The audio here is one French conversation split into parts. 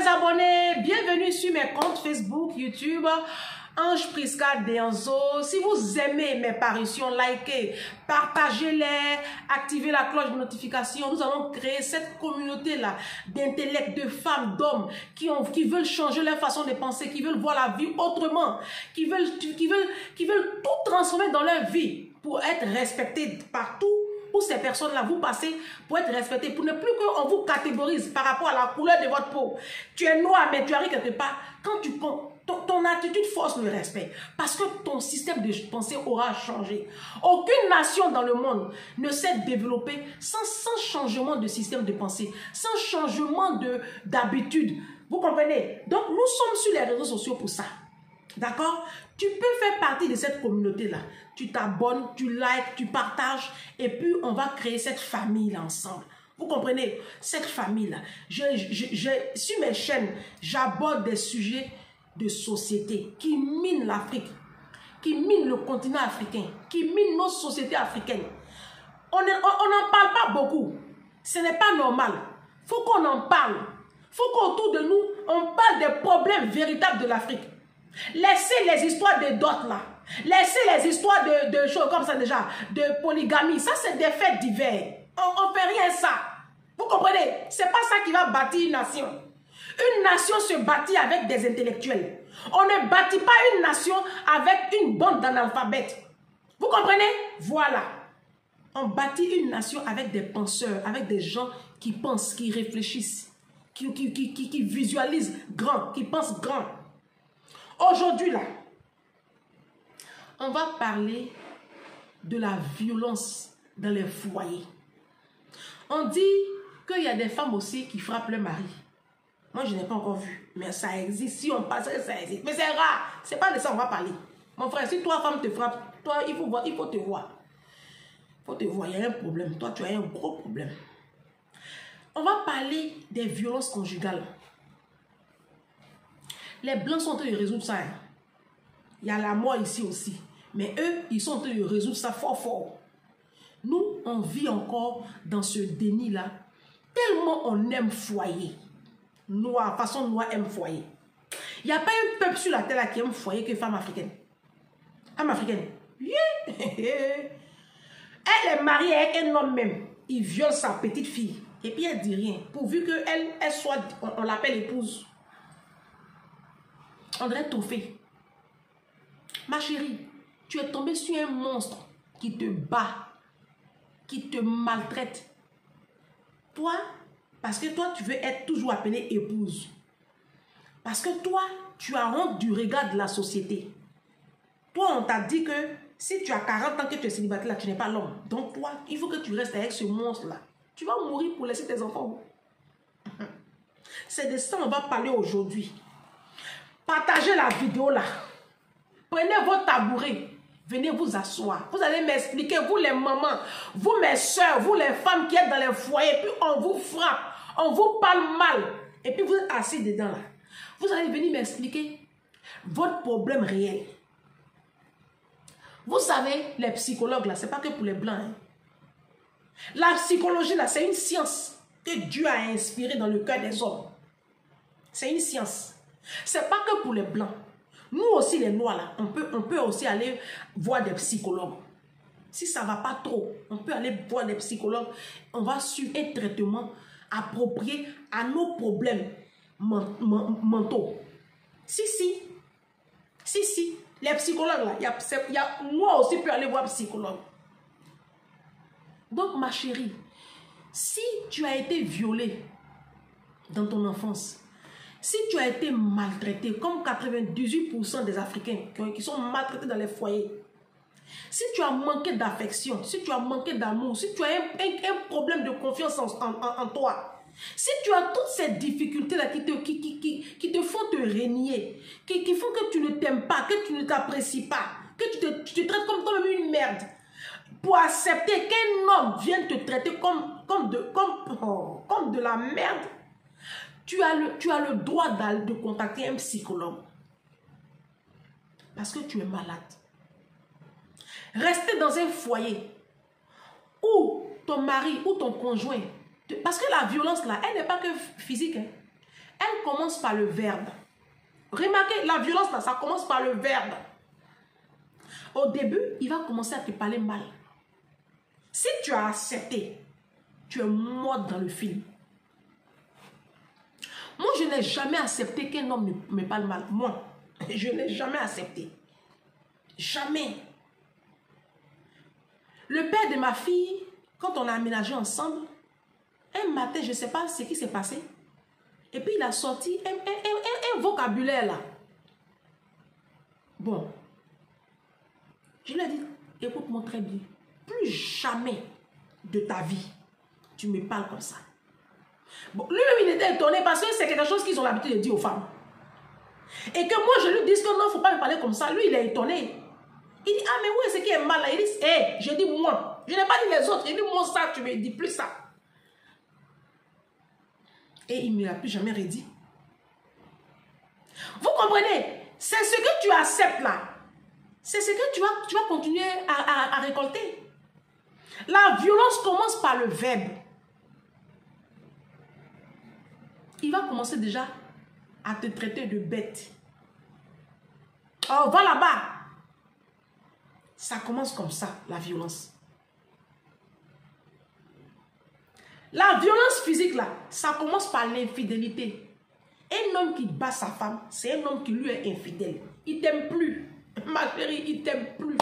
mes abonnés, bienvenue sur mes comptes Facebook, YouTube, Ange Prisca Denzo. Si vous aimez mes parutions, likez, partagez-les, activez la cloche de notification. Nous allons créer cette communauté-là d'intellect, de femmes, d'hommes qui veulent changer leur façon de penser, qui veulent voir la vie autrement, qui veulent tout transformer dans leur vie pour être respectés partout. Où ces personnes-là, vous passez pour être respectés, pour ne plus qu'on vous catégorise par rapport à la couleur de votre peau. Tu es noir, mais tu arrives quelque part. Quand ton attitude force le respect. Parce que ton système de pensée aura changé. Aucune nation dans le monde ne s'est développée sans changement de système de pensée, sans changement d'habitude. Vous comprenez? Donc, nous sommes sur les réseaux sociaux pour ça. D'accord? Tu peux faire partie de cette communauté-là. Tu t'abonnes, tu likes, tu partages. Et puis, on va créer cette famille-là ensemble. Vous comprenez? Cette famille-là. Sur mes chaînes, j'aborde des sujets de société qui minent l'Afrique, qui minent le continent africain, qui minent nos sociétés africaines. On n'en parle pas beaucoup. Ce n'est pas normal. Il faut qu'on en parle. Il faut qu'autour de nous, on parle des problèmes véritables de l'Afrique. Laissez les histoires de dot là. Laissez les histoires de choses comme ça déjà. De polygamie. Ça, c'est des faits divers. On ne fait rien ça. Vous comprenez? C'est pas ça qui va bâtir une nation. Une nation se bâtit avec des intellectuels. On ne bâtit pas une nation avec une bande d'analphabètes. Vous comprenez? Voilà. On bâtit une nation avec des penseurs, avec des gens qui pensent, qui réfléchissent, qui visualisent grand, qui pensent grand. Aujourd'hui, là, on va parler de la violence dans les foyers. On dit qu'il y a des femmes aussi qui frappent leur mari. Moi, je n'ai pas encore vu, mais ça existe. Si on passe, ça existe. Mais c'est rare. C'est pas de ça qu'on va parler. Mon frère, si toi, femme te frappe, toi, il faut te voir. Il faut te voir, il y a un problème. Toi, tu as un gros problème. On va parler des violences conjugales. Les Blancs sont en train de résoudre ça. Hein. Il y a la mort ici aussi. Mais eux, ils sont en train de résoudre ça fort, fort. Nous, on vit encore dans ce déni-là. Tellement on aime foyer. Noir, façon noire aime foyer. Il n'y a pas un peuple sur la terre là qui aime foyer que femme africaine. Femme africaine. Yeah. Elle est mariée avec un homme même. Il viole sa petite fille. Et puis elle dit rien. Pourvu qu'elle soit, on l'appelle épouse. On dirait trophée. Ma chérie, tu es tombée sur un monstre qui te bat, qui te maltraite. Toi, parce que toi, tu veux être toujours appelée épouse. Parce que toi, tu as honte du regard de la société. Toi, on t'a dit que si tu as 40 ans que tu es célibataire, là, tu n'es pas l'homme. Donc toi, il faut que tu restes avec ce monstre-là. Tu vas mourir pour laisser tes enfants. C'est de ça qu'on va parler aujourd'hui. Partagez la vidéo là. Prenez votre tabouret. Venez vous asseoir. Vous allez m'expliquer, vous les mamans, vous mes soeurs, vous les femmes qui êtes dans les foyers, puis on vous frappe, on vous parle mal. Et puis vous êtes assis dedans là. Vous allez venir m'expliquer votre problème réel. Vous savez, les psychologues là, c'est pas que pour les blancs. Hein. La psychologie là, c'est une science que Dieu a inspirée dans le cœur des hommes. C'est une science. C'est pas que pour les blancs. Nous aussi, les noirs, là, on peut aussi aller voir des psychologues. Si ça ne va pas trop, on peut aller voir des psychologues. On va suivre un traitement approprié à nos problèmes mentaux. Si. Les psychologues, là, moi aussi, je peux aller voir un psychologue. Donc, ma chérie, si tu as été violée dans ton enfance, si tu as été maltraité, comme 98% des Africains qui sont maltraités dans les foyers, si tu as manqué d'affection, si tu as manqué d'amour, si tu as un problème de confiance en toi, si tu as toutes ces difficultés-là qui te font te renier, qui font que tu ne t'aimes pas, que tu ne t'apprécies pas, que tu te traites comme toi-même une merde, pour accepter qu'un homme vienne te traiter comme de la merde, tu as le droit de contacter un psychologue. Parce que tu es malade. Rester dans un foyer où ton mari ou ton conjoint... Parce que la violence là, elle n'est pas que physique. Hein. Elle commence par le verbe. Remarquez, la violence, là, ça commence par le verbe. Au début, il va commencer à te parler mal. Si tu as accepté, tu es morte dans le film. Moi, je n'ai jamais accepté qu'un homme me parle mal. Moi, je n'ai jamais accepté. Jamais. Le père de ma fille, quand on a aménagé ensemble, un matin, je ne sais pas ce qui s'est passé. Et puis, il a sorti un vocabulaire là. Bon. Je lui ai dit, écoute-moi très bien. Plus jamais de ta vie, tu me parles comme ça. Bon, lui-même, il était étonné parce que c'est quelque chose qu'ils ont l'habitude de dire aux femmes. Et que moi, je lui dis que non, il ne faut pas me parler comme ça. Lui, il est étonné. Il dit, ah, mais oui, c'est qui est mal là? Il dit, hé, hey, je dis moi. Je n'ai pas dit les autres. Je dis moi ça, tu me dis plus ça. Et il ne me l'a plus jamais redit. Vous comprenez? C'est ce que tu acceptes là. C'est ce que tu vas continuer à récolter. La violence commence par le verbe. Il va commencer déjà à te traiter de bête. Oh, va là-bas. Ça commence comme ça, la violence. La violence physique, là, ça commence par l'infidélité. Un homme qui bat sa femme, c'est un homme qui lui est infidèle. Il t'aime plus. Ma chérie, il t'aime plus.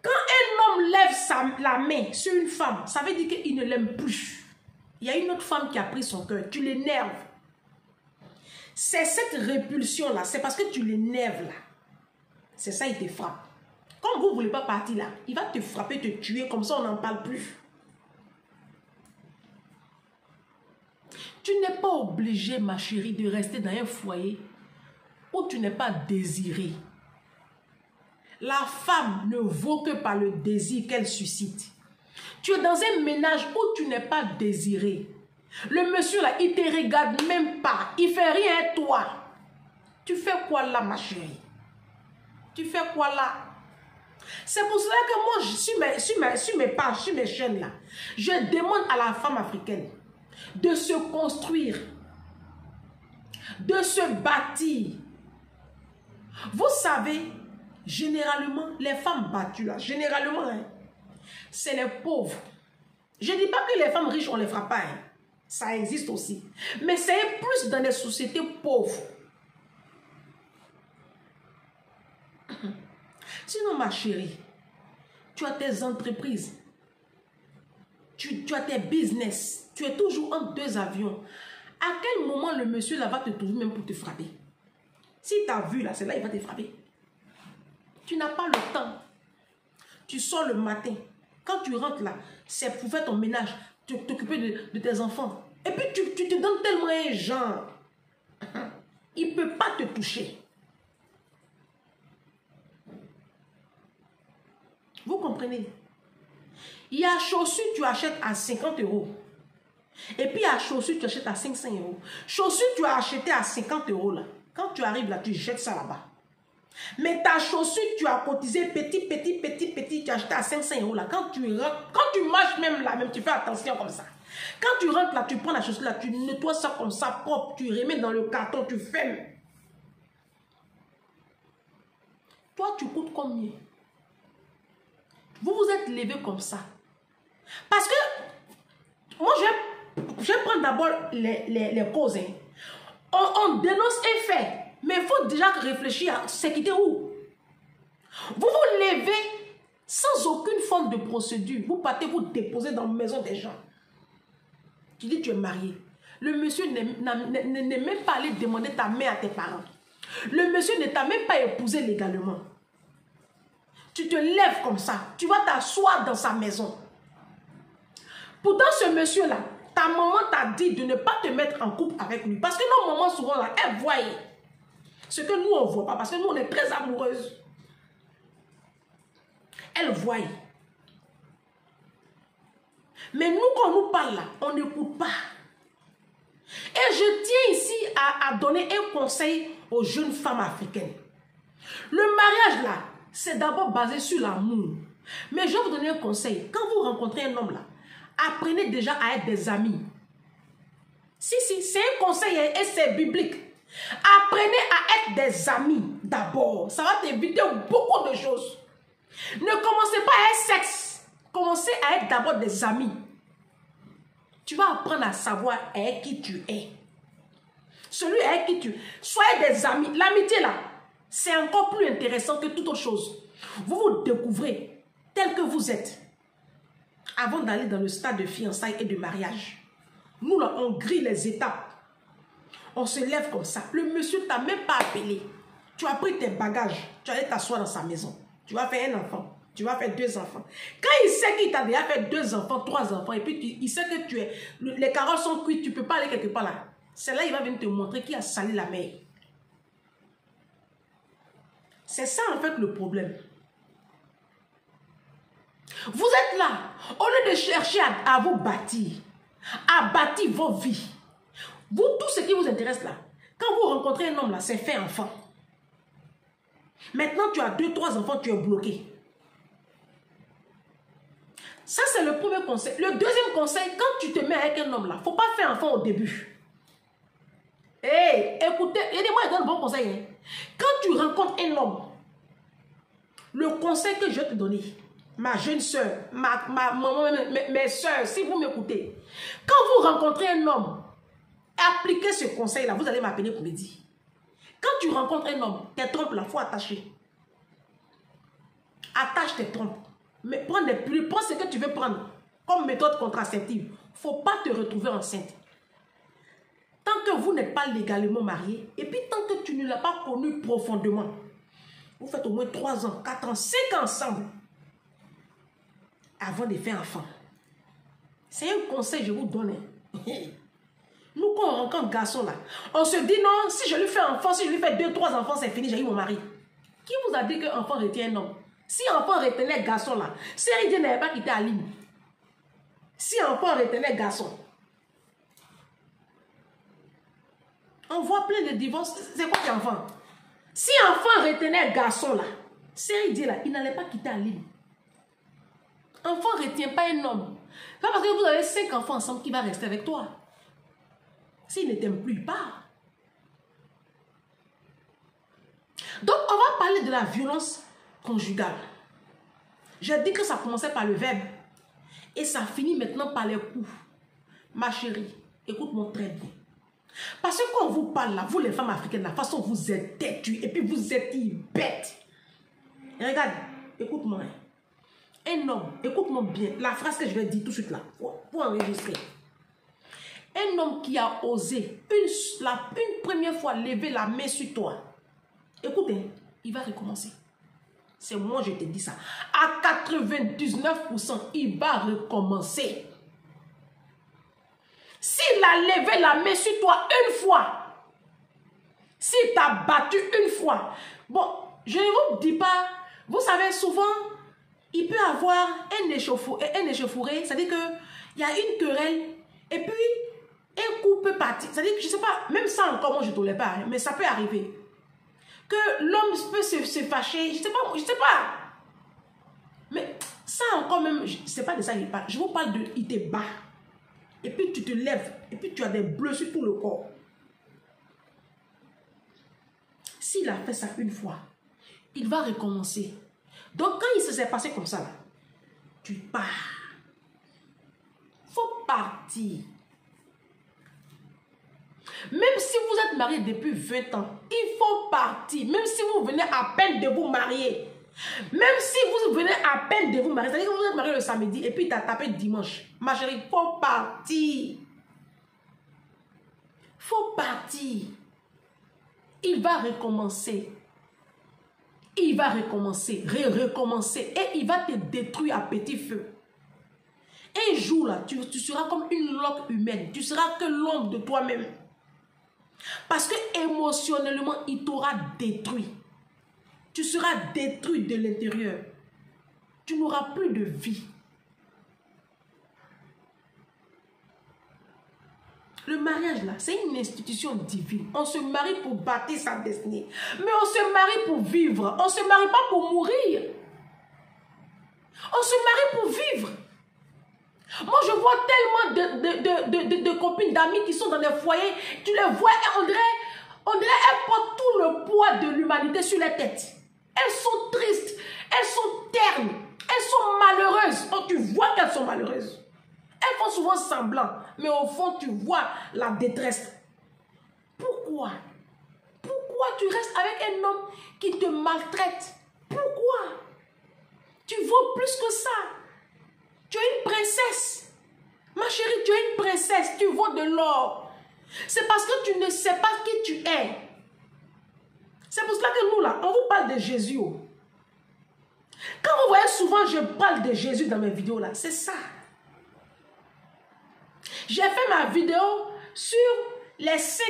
Quand un homme lève la main sur une femme, ça veut dire qu'il ne l'aime plus. Il y a une autre femme qui a pris son cœur. Tu l'énerves. C'est cette répulsion-là. C'est parce que tu l'énerves là. C'est ça, il te frappe. Comme vous ne voulez pas partir là, il va te frapper, te tuer. Comme ça, on n'en parle plus. Tu n'es pas obligé, ma chérie, de rester dans un foyer où tu n'es pas désirée. La femme ne vaut que par le désir qu'elle suscite. Tu es dans un ménage où tu n'es pas désiré. Le monsieur là, il ne te regarde même pas. Il ne fait rien à toi. Tu fais quoi là, ma chérie? Tu fais quoi là? C'est pour cela que moi, sur mes pages, sur mes chaînes là, je demande à la femme africaine de se construire, de se bâtir. Vous savez, généralement, les femmes battues là, généralement, hein, c'est les pauvres. Je ne dis pas que les femmes riches, on ne les fera pas. Hein. Ça existe aussi. Mais c'est plus dans les sociétés pauvres. Sinon, ma chérie, tu as tes entreprises. Tu as tes business. Tu es toujours entre deux avions. À quel moment le monsieur là va te trouver même pour te frapper? Si tu as vu là, c'est là il va te frapper. Tu n'as pas le temps. Tu sors le matin. Quand tu rentres là, c'est pour faire ton ménage, t'occuper de tes enfants. Et puis tu te donnes tellement un genre. Il ne peut pas te toucher. Vous comprenez? Il y a chaussures, tu achètes à 50 €. Et puis il y a chaussures, tu achètes à 500 €. Chaussures, tu as acheté à 50 € là. Quand tu arrives là, tu jettes ça là-bas. Mais ta chaussure, tu as cotisé petit, tu as acheté à 500 € là. Quand tu marches même là, même tu fais attention comme ça. Quand tu rentres là, tu prends la chaussure là, tu nettoies ça comme ça propre, tu remets dans le carton, tu fermes. Toi, tu coûtes combien? Vous vous êtes levé comme ça. Parce que, moi, je vais prendre d'abord les causes. Hein. On dénonce un fait. Mais il faut déjà réfléchir à c'est quitter où. Vous vous levez sans aucune forme de procédure. Vous partez vous déposer dans la maison des gens. Tu dis tu es marié. Le monsieur n'est même pas allé demander ta main à tes parents. Le monsieur ne t'a même pas épousé légalement. Tu te lèves comme ça. Tu vas t'asseoir dans sa maison. Pourtant ce monsieur-là, ta maman t'a dit de ne pas te mettre en couple avec lui. Parce que nos mamans souvent là, elles voient ce que nous on ne voit pas. Parce que nous on est très amoureuses. Elles voient. Mais nous quand on nous parle là, on n'écoute pas. Et je tiens ici à donner un conseil aux jeunes femmes africaines. Le mariage là, c'est d'abord basé sur l'amour. Mais je vais vous donner un conseil. Quand vous rencontrez un homme là, apprenez déjà à être des amis. Si, c'est un conseil et c'est biblique. Apprenez à être des amis d'abord. Ça va t'éviter beaucoup de choses. Ne commencez pas à être sexe. Commencez à être d'abord des amis. Tu vas apprendre à savoir avec qui tu es. Celui avec qui tu es. Soyez des amis. L'amitié là, c'est encore plus intéressant que toute autre chose. Vous vous découvrez tel que vous êtes avant d'aller dans le stade de fiançailles et de mariage. Nous là, on grille les étapes. On se lève comme ça. Le monsieur t'a même pas appelé. Tu as pris tes bagages. Tu allais t'asseoir dans sa maison. Tu vas faire un enfant. Tu vas faire 2 enfants. Quand il sait qu'il t'a déjà fait 2 enfants, 3 enfants, et puis il sait que tu es... Les carottes sont cuites, tu ne peux pas aller quelque part là. C'est là qu'il va venir te montrer qui a salé la mer. C'est ça en fait le problème. Vous êtes là, au lieu de chercher à vous bâtir, à bâtir vos vies. Vous, tout ce qui vous intéresse là, quand vous rencontrez un homme là, c'est faire enfant. Maintenant, tu as 2, 3 enfants, tu es bloqué. Ça, c'est le premier conseil. Le deuxième conseil, quand tu te mets avec un homme là, il ne faut pas faire enfant au début. Hey, écoutez, aidez-moi à donner un bon conseil. Hein. Quand tu rencontres un homme, le conseil que je vais te donner, ma jeune soeur, mes soeurs, si vous m'écoutez, quand vous rencontrez un homme, appliquez ce conseil-là, vous allez m'appeler pour me dire. Quand tu rencontres un homme, tes trompes là, il faut attacher. Attache tes trompes. Mais prends ce que tu veux prendre comme méthode contraceptive. Il ne faut pas te retrouver enceinte. Tant que vous n'êtes pas légalement marié, et puis tant que tu ne l'as pas connu profondément, vous faites au moins 3 ans, 4 ans, 5 ans ensemble avant de faire enfant. C'est un conseil que je vous donne. Nous, quand on rencontre un garçon là, on se dit non, si je lui fais enfant, si je lui fais 2, 3 enfants, c'est fini, j'ai eu mon mari. Qui vous a dit qu'un enfant retient un homme? Si enfant retenait garçon là, si il n'avait pas quitté Aline, si enfant retenait garçon, on voit plein de divorces. C'est quoi qui enfant? Si enfant retenait garçon là, si il là, il n'allait pas quitter Aline. Enfant ne retient pas un homme. Pas parce que vous avez 5 enfants ensemble qui va rester avec toi. S'il ne t'aime plus, il part. Donc, on va parler de la violence conjugale. J'ai dit que ça commençait par le verbe et ça finit maintenant par les coups. Ma chérie, écoute-moi très bien. Parce que quand on vous parle là, vous les femmes africaines, la façon dont vous êtes têtues et puis vous êtes bêtes. Et regarde, écoute-moi. Un homme, écoute-moi bien, la phrase que je vais dire tout de suite là, pour enregistrer. Un homme qui a osé une première fois lever la main sur toi, écoutez, il va recommencer. C'est moi, je te dis ça. À 99%, il va recommencer. S'il a levé la main sur toi une fois, s'il t'a battu une fois, bon, je ne vous dis pas, vous savez, souvent, il peut avoir un échauffouré, c'est-à-dire qu'il y a une querelle, et puis un coup peut partir. C'est-à-dire que je ne sais pas, même ça encore, moi je ne tolère pas, mais ça peut arriver. Que l'homme peut se fâcher, je ne sais pas. Mais ça encore même, ce n'est pas de ça qu'il parle. Je vous parle de, il te bat. Et puis tu te lèves, et puis tu as des bleus sur tout le corps. S'il a fait ça une fois, il va recommencer. Donc quand il se s'est passé comme ça, là, tu pars. Il faut partir. Même si vous êtes marié depuis 20 ans, il faut partir. Même si vous venez à peine de vous marier. Même si vous venez à peine de vous marier. C'est-à-dire que vous êtes marié le samedi et puis tu as tapé dimanche. Ma chérie, il faut partir. Il faut partir. Il va recommencer. Il va recommencer, recommencer. Et il va te détruire à petit feu. Un jour là, tu seras comme une loque humaine. Tu seras que l'ombre de toi-même. Parce que émotionnellement, il t'aura détruit. Tu seras détruit de l'intérieur. Tu n'auras plus de vie. Le mariage là, c'est une institution divine. On se marie pour bâtir sa destinée. Mais on se marie pour vivre. On ne se marie pas pour mourir. On se marie pour vivre. Moi, je vois tellement de copines, d'amis qui sont dans des foyers. Tu les vois et on dirait elles portent tout le poids de l'humanité sur les têtes. Elles sont tristes, elles sont ternes, elles sont malheureuses. Oh, tu vois qu'elles sont malheureuses. Elles font souvent semblant, mais au fond, tu vois la détresse. Pourquoi? Pourquoi tu restes avec un homme qui te maltraite? Pourquoi? Tu vaux plus que ça. Tu es une princesse. Ma chérie, tu es une princesse. Tu vaux de l'or. C'est parce que tu ne sais pas qui tu es. C'est pour cela que nous, là, on vous parle de Jésus. Quand vous voyez souvent, je parle de Jésus dans mes vidéos, là, c'est ça. J'ai fait ma vidéo sur les 5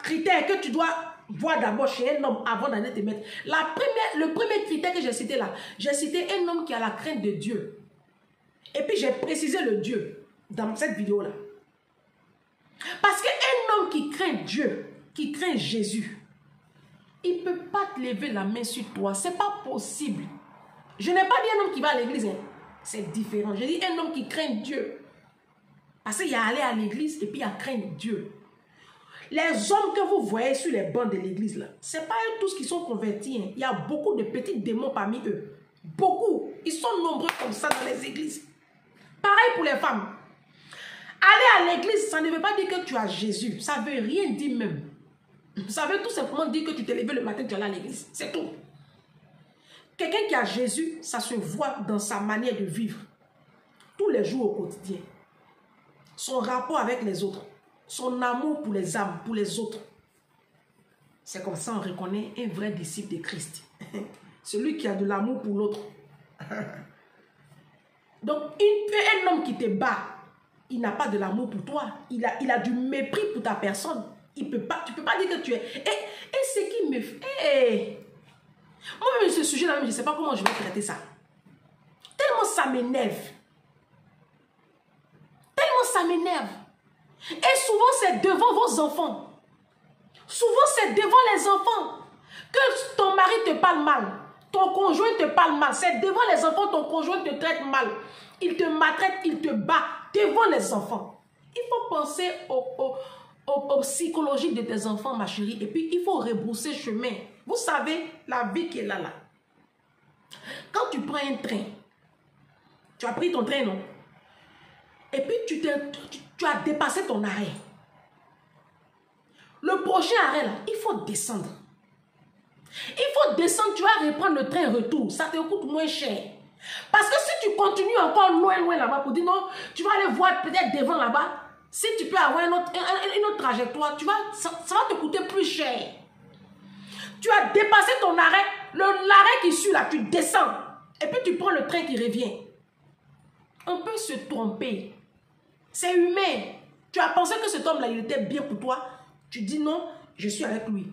critères que tu dois voir d'abord chez un homme avant d'aller te mettre. Le premier critère que j'ai cité là, j'ai cité un homme qui a la crainte de Dieu. Et puis j'ai précisé le Dieu dans cette vidéo-là. Parce qu'un homme qui craint Dieu, qui craint Jésus, il ne peut pas te lever la main sur toi. Ce n'est pas possible. Je n'ai pas dit un homme qui va à l'église. Hein. C'est différent. J'ai dit un homme qui craint Dieu. Parce qu'il y a aller à l'église et puis il y a craindre Dieu. Les hommes que vous voyez sur les bancs de l'église, ce n'est pas eux tous qui sont convertis. Hein. Il y a beaucoup de petits démons parmi eux. Beaucoup. Ils sont nombreux comme ça dans les églises. Pareil pour les femmes. Aller à l'église, ça ne veut pas dire que tu as Jésus. Ça ne veut rien dire même. Ça veut tout simplement dire que tu t'es levé le matin, tu es allé à l'église. C'est tout. Quelqu'un qui a Jésus, ça se voit dans sa manière de vivre. Tous les jours au quotidien. Son rapport avec les autres. Son amour pour les âmes, pour les autres. C'est comme ça qu'on reconnaît un vrai disciple de Christ. Celui qui a de l'amour pour l'autre. Donc, un homme qui te bat, il n'a pas de l'amour pour toi. Il a du mépris pour ta personne. Tu ne peux pas dire que tu es... Et ce qui me fait... Moi-même, ce sujet-là, je ne sais pas comment je vais traiter ça. Tellement ça m'énerve. Tellement ça m'énerve. Et souvent, c'est devant vos enfants. Souvent, c'est devant les enfants que ton mari te parle mal. Ton conjoint te parle mal. C'est devant les enfants, ton conjoint te traite mal. Il te maltraite, il te bat devant les enfants. Il faut penser au psychologique de tes enfants, ma chérie. Et puis, il faut rebrousser chemin. Vous savez, la vie qui est là. Quand tu prends un train, tu as pris ton train, non? Et puis, tu as dépassé ton arrêt. Le prochain arrêt, là, il faut descendre. Il faut descendre, tu vas reprendre le train retour. Ça te coûte moins cher. Parce que si tu continues encore loin là-bas pour dire non, tu vas aller voir peut-être devant là-bas. Si tu peux avoir une autre trajectoire, ça va te coûter plus cher. Tu as dépassé ton arrêt. L'arrêt qui suit là, tu descends. Et puis tu prends le train qui revient. On peut se tromper. C'est humain. Tu as pensé que cet homme-là, il était bien pour toi. Tu dis non, je suis avec lui.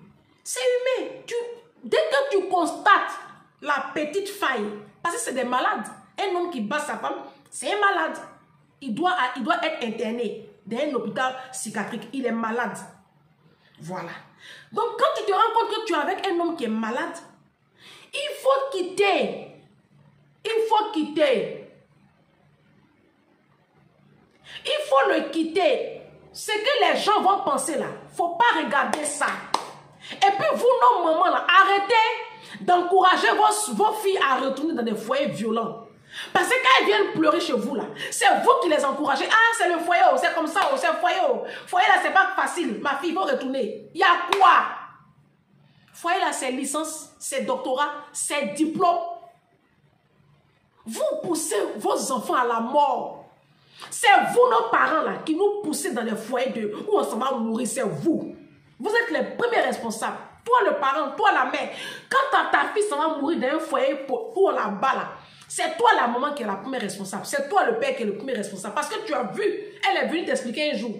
C'est humain. Dès que tu constates la petite faille, parce que c'est des malades. Un homme qui bat sa femme, c'est un malade. Il doit être interné dans un hôpital psychiatrique. Il est malade. Voilà. Donc, quand tu te rends compte que tu es avec un homme qui est malade, il faut quitter. Il faut quitter. Il faut le quitter. Ce que les gens vont penser là, il ne faut pas regarder ça. Et puis vous, nos mamans là, arrêtez d'encourager vos filles à retourner dans des foyers violents. Parce que quand elles viennent pleurer chez vous là, c'est vous qui les encouragez. Ah, c'est le foyer, c'est comme ça, c'est le foyer. Foyer là, c'est pas facile. Ma fille, il faut retourner. Il y a quoi? Foyer là, c'est licence, c'est doctorat, c'est diplôme. Vous poussez vos enfants à la mort. C'est vous, nos parents là, qui nous poussez dans les foyers où on s'en va mourir, c'est vous. Vous êtes les premiers responsables. Toi le parent, toi la mère. Quand ta fille s'en va mourir dans un foyer où on la bat là, c'est toi la maman qui est la première responsable. C'est toi le père qui est le premier responsable. Parce que tu as vu, elle est venue t'expliquer un jour.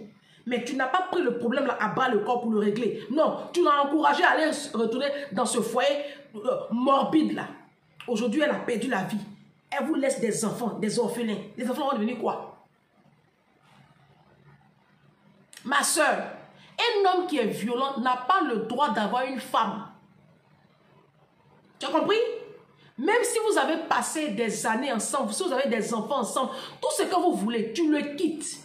Mais tu n'as pas pris le problème là à bras le corps pour le régler. Non, tu l'as encouragé à aller retourner dans ce foyer morbide là. Aujourd'hui, elle a perdu la vie. Elle vous laisse des enfants, des orphelins. Les enfants vont devenir quoi? Ma soeur, un homme qui est violent n'a pas le droit d'avoir une femme. Tu as compris? Même si vous avez passé des années ensemble, si vous avez des enfants ensemble, tout ce que vous voulez, tu le quittes.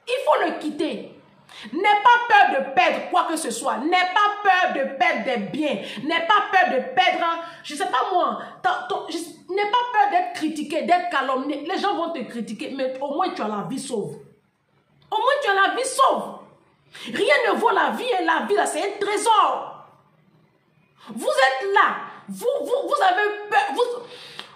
Il faut le quitter. N'aie pas peur de perdre quoi que ce soit. N'aie pas peur de perdre des biens. N'aie pas peur de perdre, je ne sais pas moi, n'aie pas peur d'être critiqué, d'être calomnié. Les gens vont te critiquer, mais au moins tu as la vie sauve. Au moins tu as la vie sauve. Rien ne vaut la vie et la vie, c'est un trésor. Vous êtes là, vous avez peur,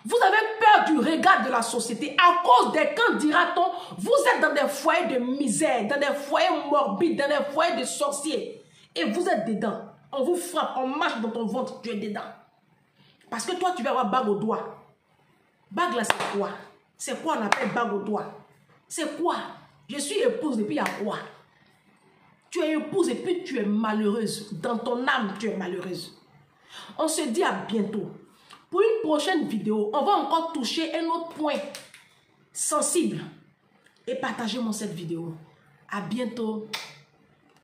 vous avez peur du regard de la société à cause des quand dira-t-on, vous êtes dans des foyers de misère, dans des foyers morbides, dans des foyers de sorciers. Et vous êtes dedans. On vous frappe, on marche dans ton ventre, tu es dedans. Parce que toi, tu vas avoir bague au doigt. Bague là, c'est quoi? C'est quoi on appelle bague au doigt? C'est quoi? Je suis épouse depuis il y a quoi? Tu es épouse et puis tu es malheureuse. Dans ton âme, tu es malheureuse. On se dit à bientôt. Pour une prochaine vidéo, on va encore toucher un autre point sensible. Et partagez-moi cette vidéo. À bientôt.